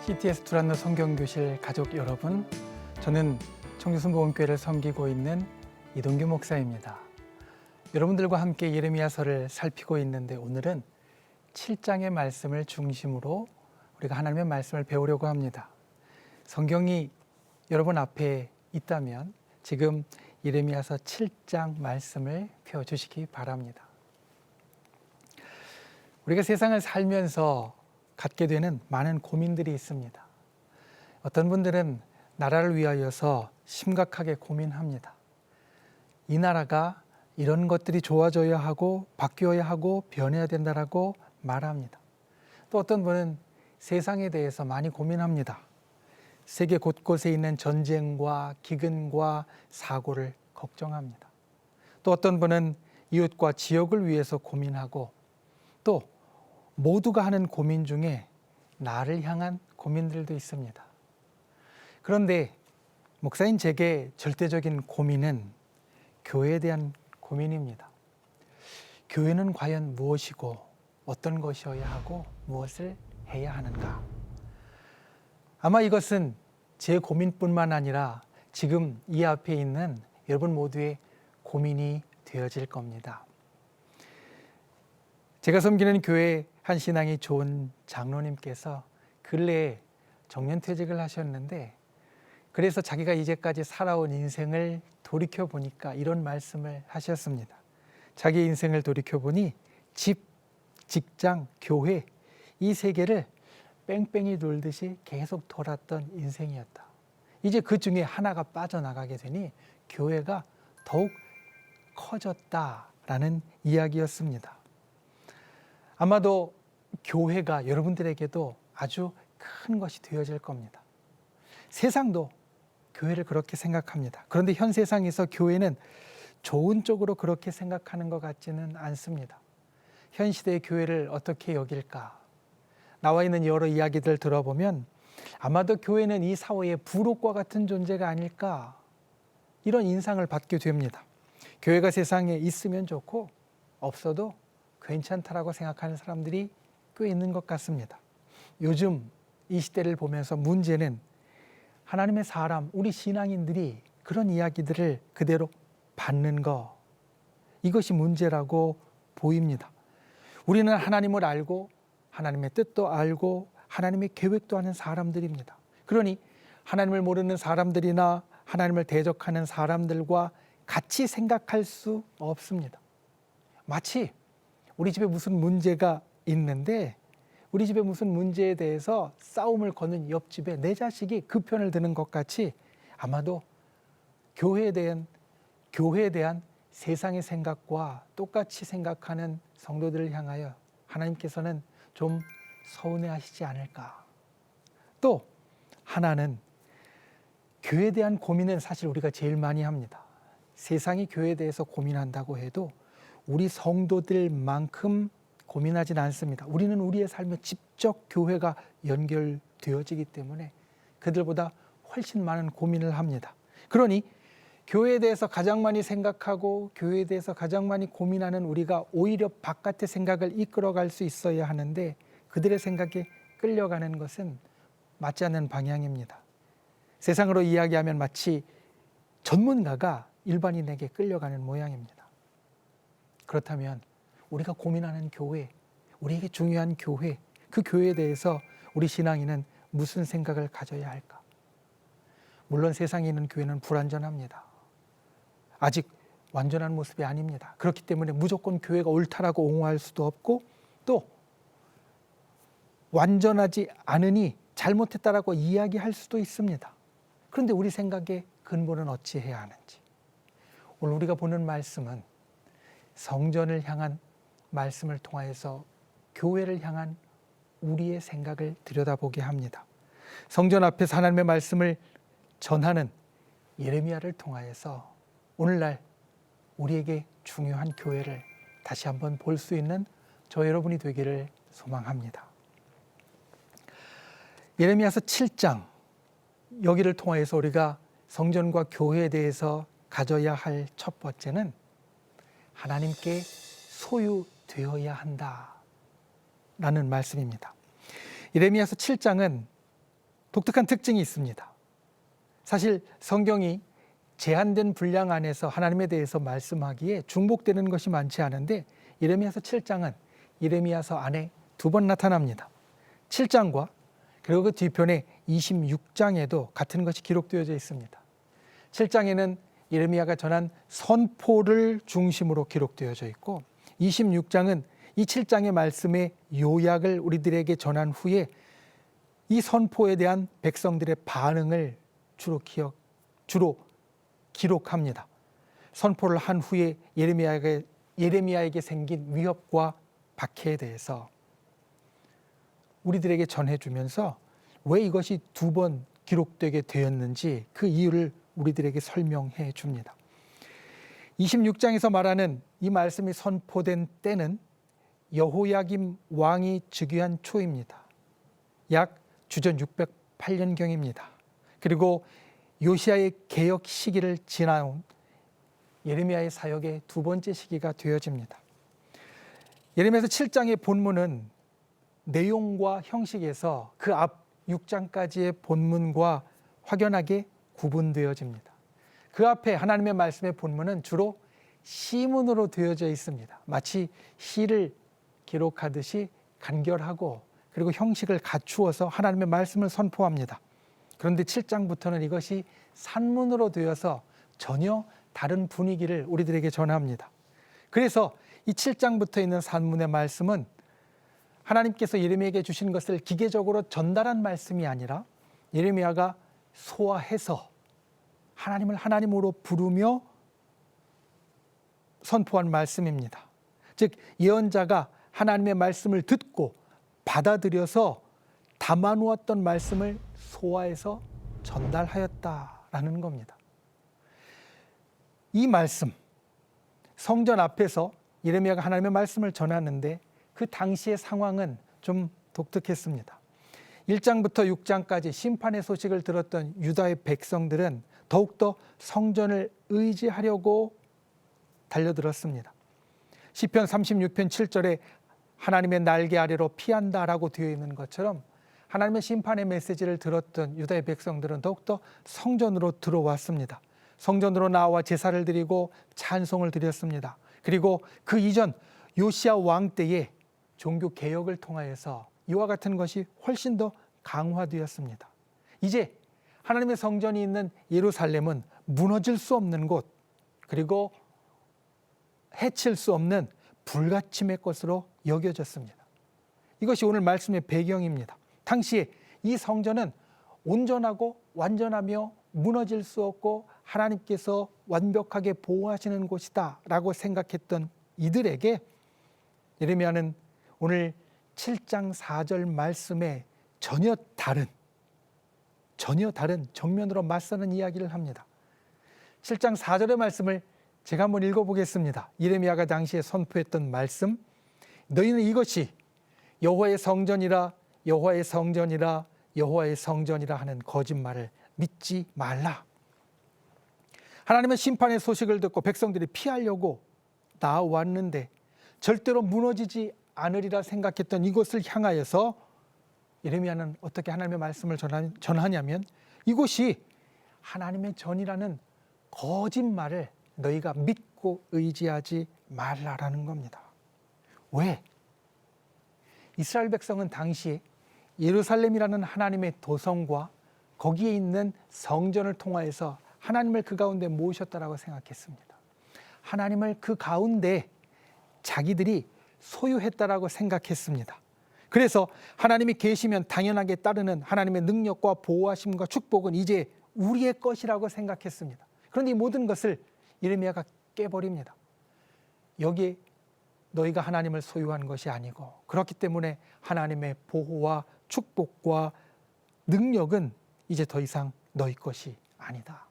CTS 두란노 성경교실 가족 여러분, 저는 청주순복음교회를 섬기고 있는 이동규 목사입니다. 여러분들과 함께 예레미야서를 살피고 있는데 오늘은 7장의 말씀을 중심으로 우리가 하나님의 말씀을 배우려고 합니다. 성경이 여러분 앞에 있다면 지금 예레미야서 7장 말씀을 펴주시기 바랍니다. 우리가 세상을 살면서 갖게 되는 많은 고민들이 있습니다. 어떤 분들은 나라를 위하여서 심각하게 고민합니다. 이 나라가 이런 것들이 좋아져야 하고 바뀌어야 하고 변해야 된다라고 말합니다. 또 어떤 분은 세상에 대해서 많이 고민합니다. 세계 곳곳에 있는 전쟁과 기근과 사고를 걱정합니다. 또 어떤 분은 이웃과 지역을 위해서 고민하고 또 모두가 하는 고민 중에 나를 향한 고민들도 있습니다. 그런데 목사인 제게 절대적인 고민은 교회에 대한 고민입니다. 교회는 과연 무엇이고 어떤 것이어야 하고 무엇을 해야 하는가? 아마 이것은 제 고민뿐만 아니라 지금 이 앞에 있는 여러분 모두의 고민이 되어질 겁니다. 제가 섬기는 교회 한 신앙이 좋은 장로님께서 근래에 정년퇴직을 하셨는데 그래서 자기가 이제까지 살아온 인생을 돌이켜보니까 이런 말씀을 하셨습니다. 자기 인생을 돌이켜보니 집, 직장, 교회 이 세 개를 뺑뺑이 돌듯이 계속 돌았던 인생이었다. 이제 그 중에 하나가 빠져나가게 되니 교회가 더욱 커졌다라는 이야기였습니다. 아마도 교회가 여러분들에게도 아주 큰 것이 되어질 겁니다. 세상도 교회를 그렇게 생각합니다. 그런데 현 세상에서 교회는 좋은 쪽으로 그렇게 생각하는 것 같지는 않습니다. 현 시대의 교회를 어떻게 여길까? 나와 있는 여러 이야기들을 들어보면 아마도 교회는 이 사회의 부록과 같은 존재가 아닐까? 이런 인상을 받게 됩니다. 교회가 세상에 있으면 좋고 없어도 괜찮다라고 생각하는 사람들이 꽤 있는 것 같습니다. 요즘 이 시대를 보면서 문제는 하나님의 사람, 우리 신앙인들이 그런 이야기들을 그대로 받는 것, 이것이 문제라고 보입니다. 우리는 하나님을 알고 하나님의 뜻도 알고 하나님의 계획도 아는 사람들입니다. 그러니 하나님을 모르는 사람들이나 하나님을 대적하는 사람들과 같이 생각할 수 없습니다. 마치 우리 집에 무슨 문제가 있는데 우리 집에 무슨 문제에 대해서 싸움을 거는 옆집에 내 자식이 그 편을 드는 것 같이 아마도 교회에 대한 세상의 생각과 똑같이 생각하는 성도들을 향하여 하나님께서는 좀 서운해하시지 않을까. 또 하나는 교회에 대한 고민은 사실 우리가 제일 많이 합니다. 세상이 교회에 대해서 고민한다고 해도 우리 성도들만큼 고민하진 않습니다. 우리는 우리의 삶에 직접 교회가 연결되어지기 때문에 그들보다 훨씬 많은 고민을 합니다. 그러니 교회에 대해서 가장 많이 생각하고 교회에 대해서 가장 많이 고민하는 우리가 오히려 바깥의 생각을 이끌어갈 수 있어야 하는데 그들의 생각에 끌려가는 것은 맞지 않는 방향입니다. 세상으로 이야기하면 마치 전문가가 일반인에게 끌려가는 모양입니다. 그렇다면 우리가 고민하는 교회, 우리에게 중요한 교회, 그 교회에 대해서 우리 신앙인은 무슨 생각을 가져야 할까? 물론 세상에 있는 교회는 불완전합니다. 아직 완전한 모습이 아닙니다. 그렇기 때문에 무조건 교회가 옳다라고 옹호할 수도 없고 또 완전하지 않으니 잘못했다라고 이야기할 수도 있습니다. 그런데 우리 생각의 근본은 어찌해야 하는지. 오늘 우리가 보는 말씀은 성전을 향한 말씀을 통하여서 교회를 향한 우리의 생각을 들여다보게 합니다. 성전 앞에서 하나님의 말씀을 전하는 예레미야를 통하여서 오늘날 우리에게 중요한 교회를 다시 한번 볼 수 있는 저 여러분이 되기를 소망합니다. 예레미야서 7장, 여기를 통하여서 우리가 성전과 교회에 대해서 가져야 할 첫 번째는 하나님께 소유되어야 한다라는 말씀입니다. 예레미야서 7장은 독특한 특징이 있습니다. 사실 성경이 제한된 분량 안에서 하나님에 대해서 말씀하기에 중복되는 것이 많지 않은데 예레미야서 7장은 예레미야서 안에 2번 나타납니다. 7장과 그리고 그 뒤편에 26장에도 같은 것이 기록되어져 있습니다. 7장에는 예레미야가 전한 선포를 중심으로 기록되어져 있고 26장은 이 7장의 말씀의 요약을 우리들에게 전한 후에 이 선포에 대한 백성들의 반응을 주로 기록합니다. 선포를 한 후에 예레미야에게 생긴 위협과 박해에 대해서 우리들에게 전해주면서 왜 이것이 2번 기록되게 되었는지 그 이유를 우리들에게 설명해 줍니다. 26장에서 말하는 이 말씀이 선포된 때는 여호야김 왕이 즉위한 초입니다. 약 주전 608년경입니다. 그리고 요시야의 개혁 시기를 지나온 예레미야의 사역의 2번째 시기가 되어집니다. 예레미야서 7장의 본문은 내용과 형식에서 그 앞 6장까지의 본문과 확연하게 구분되어집니다. 그 앞에 하나님의 말씀의 본문은 주로 시문으로 되어져 있습니다. 마치 시를 기록하듯이 간결하고 그리고 형식을 갖추어서 하나님의 말씀을 선포합니다. 그런데 7장부터는 이것이 산문으로 되어서 전혀 다른 분위기를 우리들에게 전합니다. 그래서 이 7장부터 있는 산문의 말씀은 하나님께서 예레미야에게 주신 것을 기계적으로 전달한 말씀이 아니라 예레미야가 소화해서 하나님을 하나님으로 부르며 선포한 말씀입니다. 즉 예언자가 하나님의 말씀을 듣고 받아들여서 담아놓았던 말씀을 소화해서 전달하였다라는 겁니다. 이 말씀, 성전 앞에서 예레미야가 하나님의 말씀을 전하는데 그 당시의 상황은 좀 독특했습니다. 1장부터 6장까지 심판의 소식을 들었던 유다의 백성들은 더욱더 성전을 의지하려고 달려들었습니다. 시편 36편 7절에 하나님의 날개 아래로 피한다라고 되어 있는 것처럼 하나님의 심판의 메시지를 들었던 유다의 백성들은 더욱더 성전으로 들어왔습니다. 성전으로 나와 제사를 드리고 찬송을 드렸습니다. 그리고 그 이전 요시야 왕 때에 종교 개혁을 통하여서 이와 같은 것이 훨씬 더 강화되었습니다. 이제 하나님의 성전이 있는 예루살렘은 무너질 수 없는 곳, 그리고 해칠 수 없는 불가침의 것으로 여겨졌습니다. 이것이 오늘 말씀의 배경입니다. 당시에 이 성전은 온전하고 완전하며 무너질 수 없고 하나님께서 완벽하게 보호하시는 곳이다 라고 생각했던 이들에게 예레미야는 오늘 7장 4절 말씀에 전혀 다른 정면으로 맞서는 이야기를 합니다. 7장 4절의 말씀을 제가 한번 읽어보겠습니다. 예레미야가 당시에 선포했던 말씀, 너희는 이것이 여호와의 성전이라 여호와의 성전이라 여호와의 성전이라 하는 거짓말을 믿지 말라. 하나님의 심판의 소식을 듣고 백성들이 피하려고 나왔는데 절대로 무너지지 않으리라 생각했던 이곳을 향하여서 예레미야는 어떻게 하나님의 말씀을 전하냐면 이곳이 하나님의 전이라는 거짓말을 너희가 믿고 의지하지 말라라는 겁니다. 왜? 이스라엘 백성은 당시에 예루살렘이라는 하나님의 도성과 거기에 있는 성전을 통하여서 하나님을 그 가운데 모으셨다라고 생각했습니다. 하나님을 그 가운데 자기들이 소유했다라고 생각했습니다. 그래서 하나님이 계시면 당연하게 따르는 하나님의 능력과 보호하심과 축복은 이제 우리의 것이라고 생각했습니다. 그런데 이 모든 것을 예레미야가 깨버립니다. 여기에 너희가 하나님을 소유한 것이 아니고 그렇기 때문에 하나님의 보호와 축복과 능력은 이제 더 이상 너희 것이 아니다.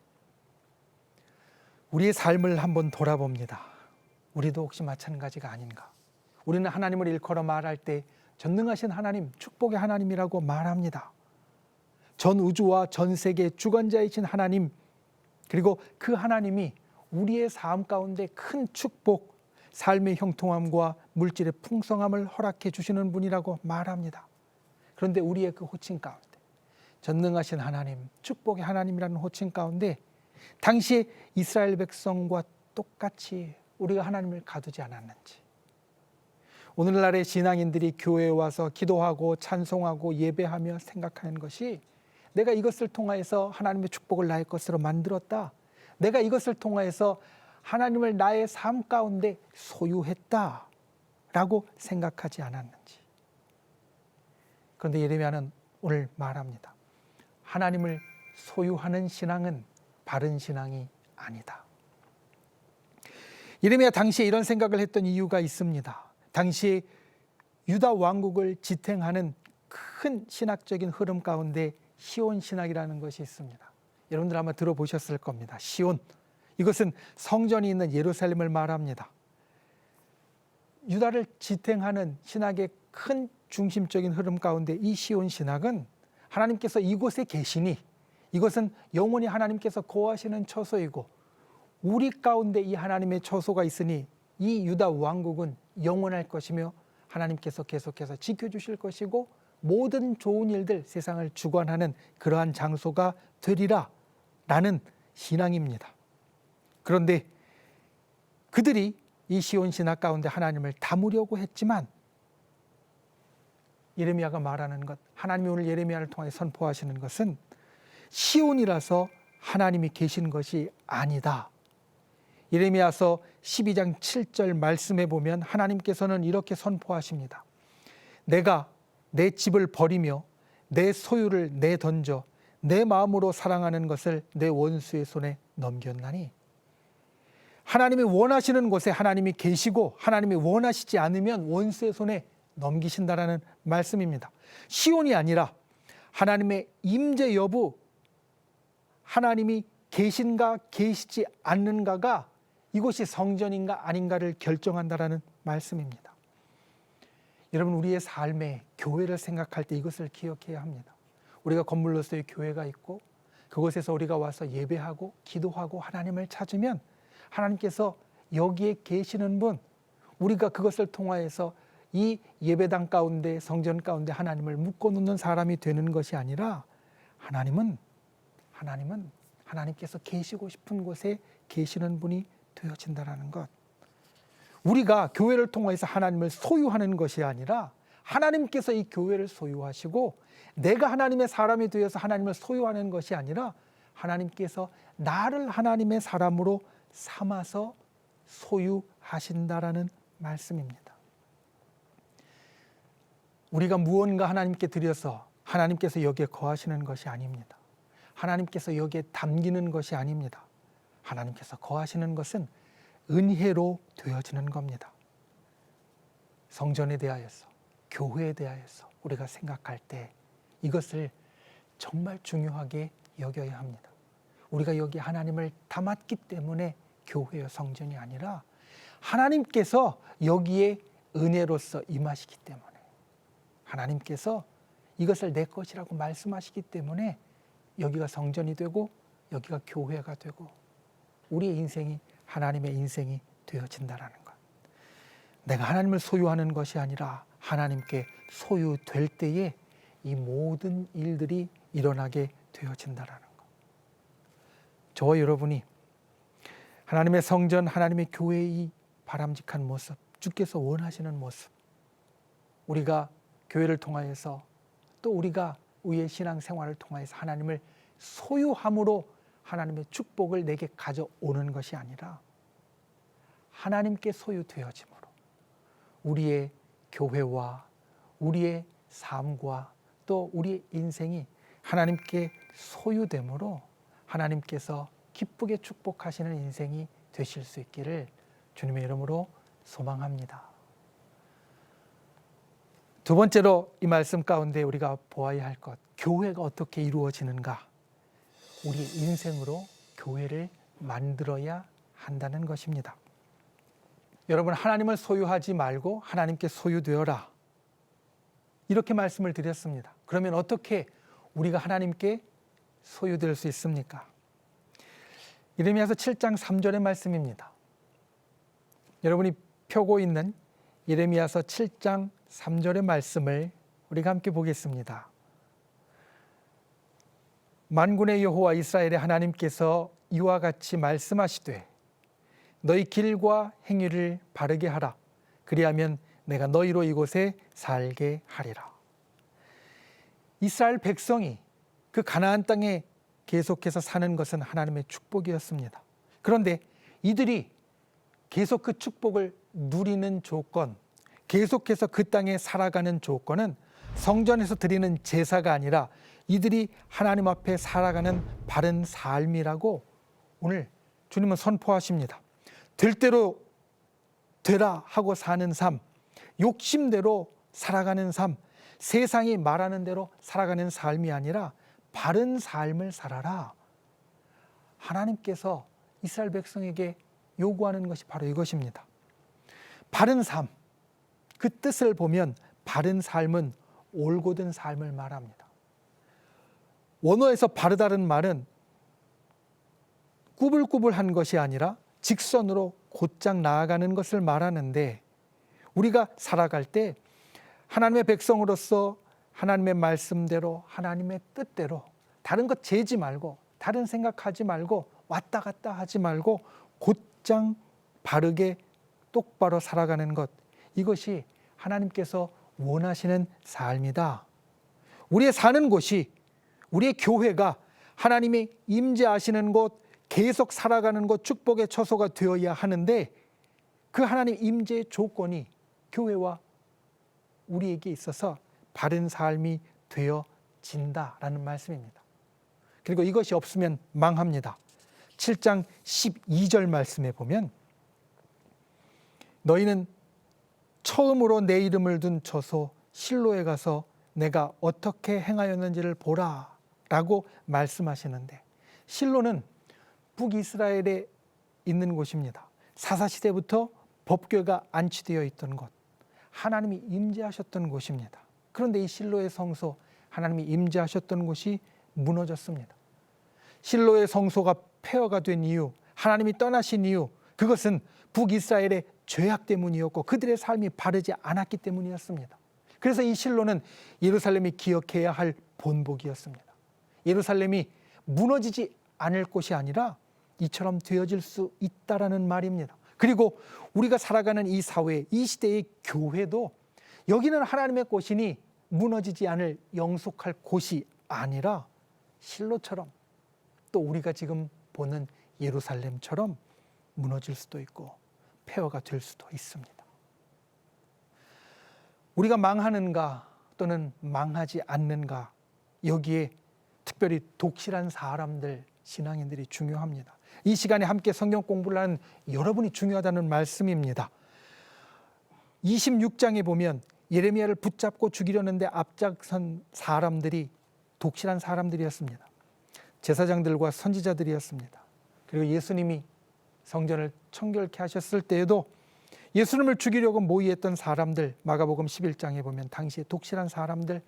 우리의 삶을 한번 돌아봅니다. 우리도 혹시 마찬가지가 아닌가? 우리는 하나님을 일컬어 말할 때 전능하신 하나님, 축복의 하나님이라고 말합니다. 전 우주와 전 세계의 주관자이신 하나님, 그리고 그 하나님이 우리의 삶 가운데 큰 축복, 삶의 형통함과 물질의 풍성함을 허락해 주시는 분이라고 말합니다. 그런데 우리의 그 호칭 가운데 전능하신 하나님, 축복의 하나님이라는 호칭 가운데 당시에 이스라엘 백성과 똑같이 우리가 하나님을 가두지 않았는지, 오늘날의 신앙인들이 교회에 와서 기도하고 찬송하고 예배하며 생각하는 것이 내가 이것을 통하여서 하나님의 축복을 나의 것으로 만들었다, 내가 이것을 통하여서 하나님을 나의 삶 가운데 소유했다 라고 생각하지 않았는지. 그런데 예레미야는 오늘 말합니다. 하나님을 소유하는 신앙은 바른 신앙이 아니다. 예레미야 당시에 이런 생각을 했던 이유가 있습니다. 당시에 유다 왕국을 지탱하는 큰 신학적인 흐름 가운데 시온 신학이라는 것이 있습니다. 여러분들 아마 들어보셨을 겁니다. 시온, 이것은 성전이 있는 예루살렘을 말합니다. 유다를 지탱하는 신학의 큰 중심적인 흐름 가운데 이 시온 신학은 하나님께서 이곳에 계시니 이것은 영원히 하나님께서 거하시는 처소이고, 우리 가운데 이 하나님의 처소가 있으니 이 유다 왕국은 영원할 것이며 하나님께서 계속해서 지켜주실 것이고 모든 좋은 일들, 세상을 주관하는 그러한 장소가 되리라 라는 신앙입니다. 그런데 그들이 이 시온 신학 가운데 하나님을 담으려고 했지만, 예레미야가 말하는 것, 하나님이 오늘 예레미야를 통해 선포하시는 것은 시온이라서 하나님이 계신 것이 아니다. 예레미야서 12장 7절 말씀에 보면 하나님께서는 이렇게 선포하십니다. 내가 내 집을 버리며 내 소유를 내던져 내 마음으로 사랑하는 것을 내 원수의 손에 넘겼나니. 하나님이 원하시는 곳에 하나님이 계시고 하나님이 원하시지 않으면 원수의 손에 넘기신다라는 말씀입니다. 시온이 아니라 하나님의 임재 여부, 하나님이 계신가 계시지 않는가가 이곳이 성전인가 아닌가를 결정한다라는 말씀입니다. 여러분, 우리의 삶에 교회를 생각할 때 이것을 기억해야 합니다. 우리가 건물로서의 교회가 있고 그곳에서 우리가 와서 예배하고 기도하고 하나님을 찾으면 하나님께서 여기에 계시는 분, 우리가 그것을 통하여서 이 예배당 가운데 성전 가운데 하나님을 묶어놓는 사람이 되는 것이 아니라 하나님은 하나님께서 계시고 싶은 곳에 계시는 분이 되어진다라는 것. 우리가 교회를 통해서 하나님을 소유하는 것이 아니라 하나님께서 이 교회를 소유하시고, 내가 하나님의 사람이 되어서 하나님을 소유하는 것이 아니라 하나님께서 나를 하나님의 사람으로 삼아서 소유하신다라는 말씀입니다. 우리가 무언가 하나님께 드려서 하나님께서 여기에 거하시는 것이 아닙니다. 하나님께서 여기에 담기는 것이 아닙니다. 하나님께서 거하시는 것은 은혜로 되어지는 겁니다. 성전에 대하여서, 교회에 대하여서 우리가 생각할 때 이것을 정말 중요하게 여겨야 합니다. 우리가 여기 하나님을 담았기 때문에 교회여 성전이 아니라 하나님께서 여기에 은혜로서 임하시기 때문에, 하나님께서 이것을 내 것이라고 말씀하시기 때문에 여기가 성전이 되고 여기가 교회가 되고 우리의 인생이 하나님의 인생이 되어진다라는 것. 내가 하나님을 소유하는 것이 아니라 하나님께 소유될 때에 이 모든 일들이 일어나게 되어진다라는 것. 저와 여러분이 하나님의 성전, 하나님의 교회의 이 바람직한 모습, 주께서 원하시는 모습, 우리가 교회를 통하여서 또 우리가 우리의 신앙생활을 통하여서 하나님을 소유함으로 하나님의 축복을 내게 가져오는 것이 아니라 하나님께 소유되어짐으로 우리의 교회와 우리의 삶과 또 우리의 인생이 하나님께 소유됨으로 하나님께서 기쁘게 축복하시는 인생이 되실 수 있기를 주님의 이름으로 소망합니다. 두 번째로 이 말씀 가운데 우리가 보아야 할 것, 교회가 어떻게 이루어지는가? 우리 인생으로 교회를 만들어야 한다는 것입니다. 여러분, 하나님을 소유하지 말고 하나님께 소유되어라, 이렇게 말씀을 드렸습니다. 그러면 어떻게 우리가 하나님께 소유될 수 있습니까? 예레미야서 7장 3절의 말씀입니다. 여러분이 펴고 있는 예레미야서 7장 3절의 말씀을 우리가 함께 보겠습니다. 만군의 여호와 이스라엘의 하나님께서 이와 같이 말씀하시되 너희 길과 행위를 바르게 하라. 그리하면 내가 너희로 이곳에 살게 하리라. 이스라엘 백성이 그 가나안 땅에 계속해서 사는 것은 하나님의 축복이었습니다. 그런데 이들이 계속 그 축복을 누리는 조건, 계속해서 그 땅에 살아가는 조건은 성전에서 드리는 제사가 아니라 이들이 하나님 앞에 살아가는 바른 삶이라고 오늘 주님은 선포하십니다. 될 대로 되라 하고 사는 삶, 욕심대로 살아가는 삶, 세상이 말하는 대로 살아가는 삶이 아니라 바른 삶을 살아라. 하나님께서 이스라엘 백성에게 요구하는 것이 바로 이것입니다. 바른 삶, 그 뜻을 보면 바른 삶은 올곧은 삶을 말합니다. 원어에서 바르다는 말은 꾸불꾸불한 것이 아니라 직선으로 곧장 나아가는 것을 말하는데, 우리가 살아갈 때 하나님의 백성으로서 하나님의 말씀대로, 하나님의 뜻대로 다른 것 재지 말고, 다른 생각하지 말고, 왔다 갔다 하지 말고 곧장 바르게 똑바로 살아가는 것, 이것이 하나님께서 원하시는 삶이다. 우리의 사는 곳이, 우리의 교회가 하나님이 임재하시는 곳, 계속 살아가는 곳, 축복의 처소가 되어야 하는데, 그 하나님 임재의 조건이 교회와 우리에게 있어서 바른 삶이 되어진다라는 말씀입니다. 그리고 이것이 없으면 망합니다. 7장 12절 말씀에 보면 너희는 처음으로 내 이름을 둔 처소 실로에 가서 내가 어떻게 행하였는지를 보라 라고 말씀하시는데, 실로는 북이스라엘에 있는 곳입니다. 사사시대부터 법궤가 안치되어 있던 곳, 하나님이 임재하셨던 곳입니다. 그런데 이 실로의 성소, 하나님이 임재하셨던 곳이 무너졌습니다. 실로의 성소가 폐허가 된 이유, 하나님이 떠나신 이유, 그것은 북이스라엘의 죄악 때문이었고 그들의 삶이 바르지 않았기 때문이었습니다. 그래서 이 실로는 예루살렘이 기억해야 할 본복이었습니다. 예루살렘이 무너지지 않을 곳이 아니라 이처럼 되어질 수 있다라는 말입니다. 그리고 우리가 살아가는 이 사회, 이 시대의 교회도 여기는 하나님의 곳이니 무너지지 않을 영속할 곳이 아니라 실로처럼, 또 우리가 지금 보는 예루살렘처럼 무너질 수도 있고 폐허가 될 수도 있습니다. 우리가 망하는가 또는 망하지 않는가, 여기에 특별히 독실한 사람들, 신앙인들이 중요합니다. 이 시간에 함께 성경 공부를 하는 여러분이 중요하다는 말씀입니다. 26장에 보면 예레미야를 붙잡고 죽이려는데 앞장선 사람들이 독실한 사람들이었습니다. 제사장들과 선지자들이었습니다. 그리고 예수님이 성전을 청결케 하셨을 때에도 예수님을 죽이려고 모의했던 사람들, 마가복음 11장에 보면 당시에 독실한 사람들,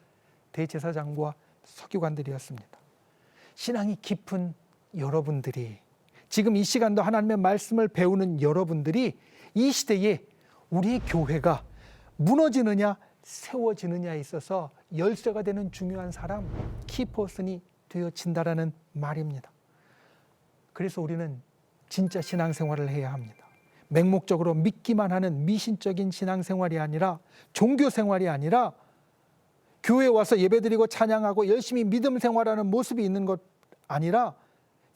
대제사장과 서기관들이었습니다. 신앙이 깊은 여러분들이, 지금 이 시간도 하나님의 말씀을 배우는 여러분들이 이 시대에 우리의 교회가 무너지느냐 세워지느냐에 있어서 열쇠가 되는 중요한 사람, 키퍼슨이 되어진다라는 말입니다. 그래서 우리는 진짜 신앙생활을 해야 합니다. 맹목적으로 믿기만 하는 미신적인 신앙생활이 아니라, 종교생활이 아니라, 교회에 와서 예배드리고 찬양하고 열심히 믿음 생활하는 모습이 있는 것 아니라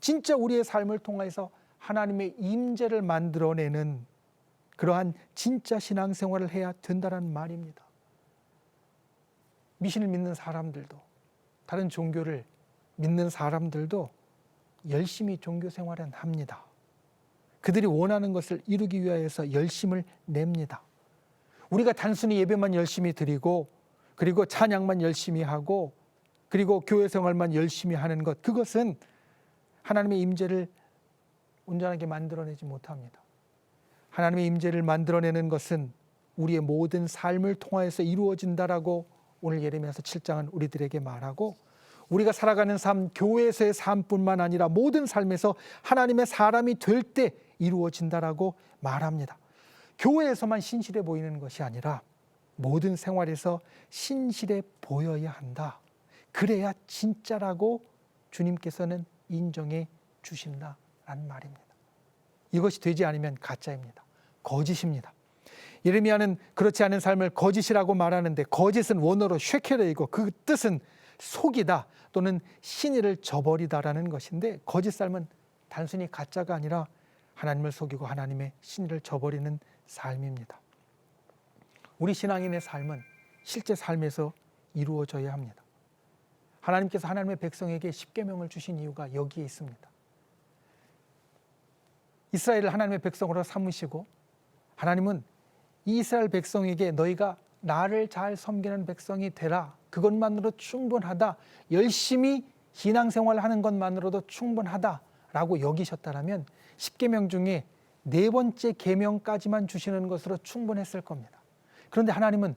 진짜 우리의 삶을 통해서 하나님의 임재를 만들어내는 그러한 진짜 신앙생활을 해야 된다는 말입니다. 미신을 믿는 사람들도, 다른 종교를 믿는 사람들도 열심히 종교생활은 합니다. 그들이 원하는 것을 이루기 위하여서 열심을 냅니다. 우리가 단순히 예배만 열심히 드리고, 그리고 찬양만 열심히 하고, 그리고 교회 생활만 열심히 하는 것, 그것은 하나님의 임재를 온전하게 만들어내지 못합니다. 하나님의 임재를 만들어내는 것은 우리의 모든 삶을 통하여서 이루어진다라고 오늘 예레미야서 7장은 우리들에게 말하고, 우리가 살아가는 삶, 교회에서의 삶뿐만 아니라 모든 삶에서 하나님의 사람이 될 때 이루어진다라고 말합니다. 교회에서만 신실해 보이는 것이 아니라 모든 생활에서 신실해 보여야 한다. 그래야 진짜라고 주님께서는 인정해 주신다라는 말입니다. 이것이 되지 않으면 가짜입니다. 거짓입니다. 예레미야는 그렇지 않은 삶을 거짓이라고 말하는데, 거짓은 원어로 쉐케레이고 그 뜻은 속이다 또는 신의를 저버리다라는 것인데, 거짓 삶은 단순히 가짜가 아니라 하나님을 속이고 하나님의 신의를 저버리는 삶입니다. 우리 신앙인의 삶은 실제 삶에서 이루어져야 합니다. 하나님께서 하나님의 백성에게 십계명을 주신 이유가 여기에 있습니다. 이스라엘을 하나님의 백성으로 삼으시고, 하나님은 이 이스라엘 백성에게 너희가 나를 잘 섬기는 백성이 되라, 그것만으로 충분하다, 열심히 신앙생활을 하는 것만으로도 충분하다라고 여기셨다면 십계명 중에 4번째 계명까지만 주시는 것으로 충분했을 겁니다. 그런데 하나님은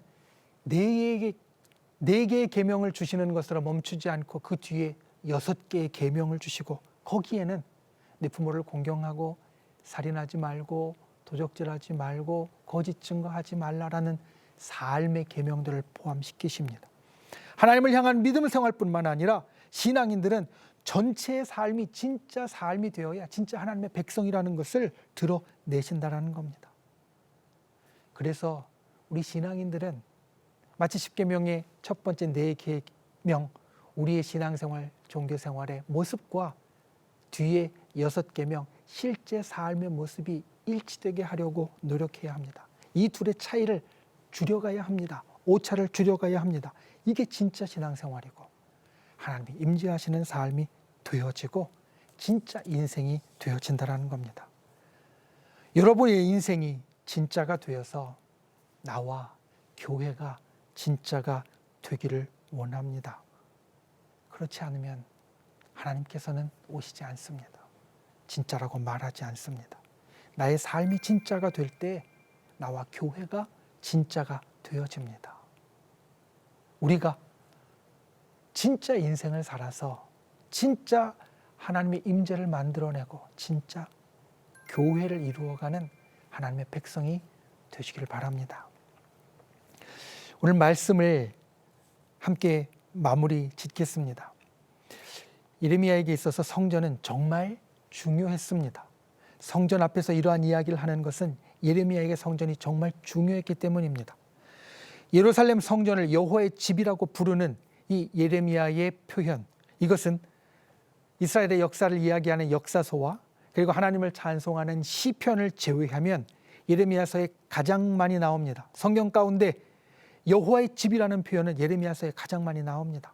4개의 계명을 주시는 것으로 멈추지 않고 그 뒤에 6개의 계명을 주시고, 거기에는 내 부모를 공경하고 살인하지 말고 도적질하지 말고 거짓 증거하지 말라라는 삶의 계명들을 포함시키십니다. 하나님을 향한 믿음 생활뿐만 아니라 신앙인들은 전체의 삶이 진짜 삶이 되어야 진짜 하나님의 백성이라는 것을 드러내신다라는 겁니다. 그래서 우리 신앙인들은 마치 십계명의 첫 번째 4계명, 우리의 신앙생활, 종교생활의 모습과 뒤에 6계명, 실제 삶의 모습이 일치되게 하려고 노력해야 합니다. 이 둘의 차이를 줄여가야 합니다. 오차를 줄여가야 합니다. 이게 진짜 신앙생활이고 하나님이 임재하시는 삶이 되어지고 진짜 인생이 되어진다는 겁니다. 여러분의 인생이 진짜가 되어서 나와 교회가 진짜가 되기를 원합니다. 그렇지 않으면 하나님께서는 오시지 않습니다. 진짜라고 말하지 않습니다. 나의 삶이 진짜가 될 때 나와 교회가 진짜가 되어집니다. 우리가 진짜 인생을 살아서 진짜 하나님의 임재를 만들어내고 진짜 교회를 이루어가는 하나님의 백성이 되시기를 바랍니다. 오늘 말씀을 함께 마무리 짓겠습니다. 예레미야에게 있어서 성전은 정말 중요했습니다. 성전 앞에서 이러한 이야기를 하는 것은 예레미야에게 성전이 정말 중요했기 때문입니다. 예루살렘 성전을 여호와의 집이라고 부르는 이 예레미야의 표현, 이것은 이스라엘의 역사를 이야기하는 역사서와 그리고 하나님을 찬송하는 시편을 제외하면 예레미야서에 가장 많이 나옵니다. 성경 가운데 여호와의 집이라는 표현은 예레미야서에 가장 많이 나옵니다.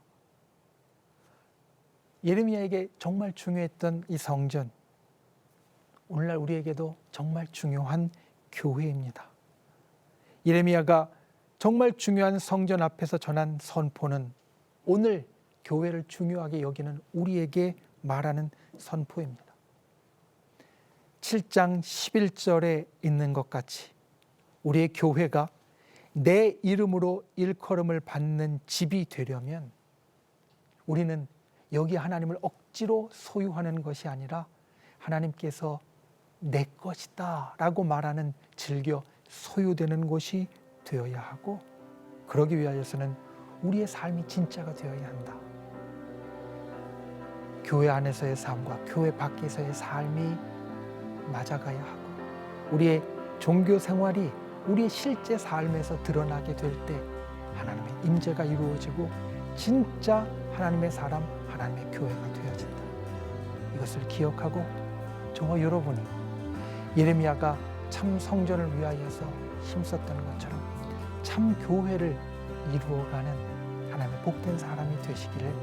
예레미야에게 정말 중요했던 이 성전, 오늘날 우리에게도 정말 중요한 교회입니다. 예레미야가 정말 중요한 성전 앞에서 전한 선포는 오늘 교회를 중요하게 여기는 우리에게 말하는 선포입니다. 7장 11절에 있는 것 같이 우리의 교회가 내 이름으로 일컬음을 받는 집이 되려면 우리는 여기 하나님을 억지로 소유하는 것이 아니라 하나님께서 내 것이다 라고 말하는 즐겨 소유되는 곳이 되어야 하고, 그러기 위하여서는 우리의 삶이 진짜가 되어야 한다. 교회 안에서의 삶과 교회 밖에서의 삶이 맞아가야 하고, 우리의 종교 생활이 우리의 실제 삶에서 드러나게 될 때 하나님의 임재가 이루어지고 진짜 하나님의 사람, 하나님의 교회가 되어진다. 이것을 기억하고 저와 여러분이 예레미야가 참 성전을 위하여서 힘썼던 것처럼 참 교회를 이루어가는 하나님의 복된 사람이 되시기를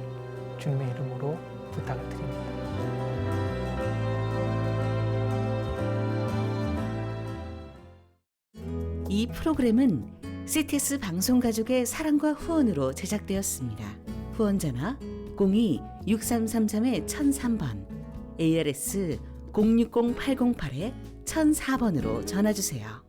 주님의 이름으로 부탁을 드립니다. 이 프로그램은 CTS 방송가족의 사랑과 후원으로 제작되었습니다. 후원 전화 02-6333-1003번, ARS 060-808-1004번으로 전화주세요.